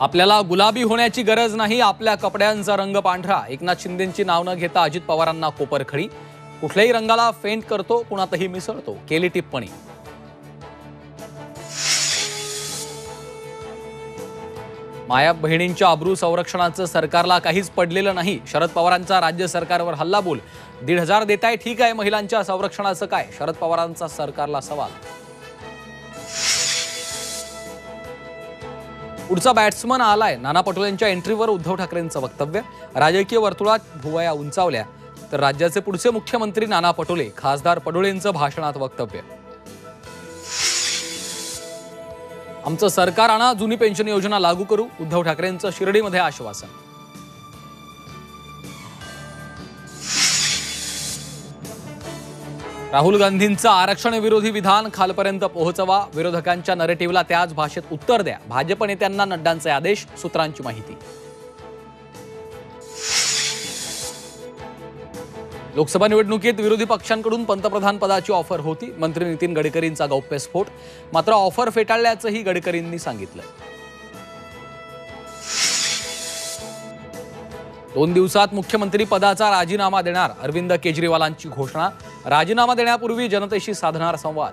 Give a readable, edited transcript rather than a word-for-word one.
आपल्याला गुलाबी होण्याची गरज नाही, आपल्या कपड्यांचा रंग पांढरा. एकनाथ शिंदेंची नाव न घेता अजित पवारांना कोपरखडी. कुठल्याही रंगाला फेंट करतो, कुणातही मिसळतो, केली टिप्पणी. माया बहिणींच्या अब्रू संरक्षणाचं सरकारला काहीच पडलेलं नाही. शरद पवारांचा राज्य सरकारवर हल्लाबोल. 1,500 देताय ठीक आहे, महिलांच्या संरक्षणाचं काय? शरद पवारांचा सरकारला सवाल. पुढचा बॅट्समन आलाय. नाना पटोलेंच्या एंट्रीवर उद्धव ठाकरेंचं वक्तव्य. राजकीय वर्तुळात भुवया उंचावल्या तर राज्याचे पुढचे मुख्यमंत्री नाना पटोले. खासदार पडोळेंचं भाषणात वक्तव्य. आमचं सरकार आणा, जुनी पेन्शन योजना लागू करू. उद्धव ठाकरेंचं शिर्डीमध्ये आश्वासन. राहुल गांधींचं आरक्षण विरोधी विधान खालपर्यंत पोहोचवा. विरोधकांच्या नरेटिव्हला त्याच भाषेत उत्तर द्या. भाजप नेत्यांना नड्डांचे आदेश. सूत्रांची माहिती. लोकसभा निवडणुकीत विरोधी पक्षांकडून पंतप्रधान पदाची ऑफर होती. मंत्री नितीन गडकरींचा गौप्यस्फोट. मात्र ऑफर फेटाळल्याचंही गडकरींनी सांगितलं. 2 दिवसात मुख्यमंत्री पदाचा राजीनामा देणार. अरविंद केजरीवालांची घोषणा. राजीनामा देण्यापूर्वी जनतेशी साधणार संवाद.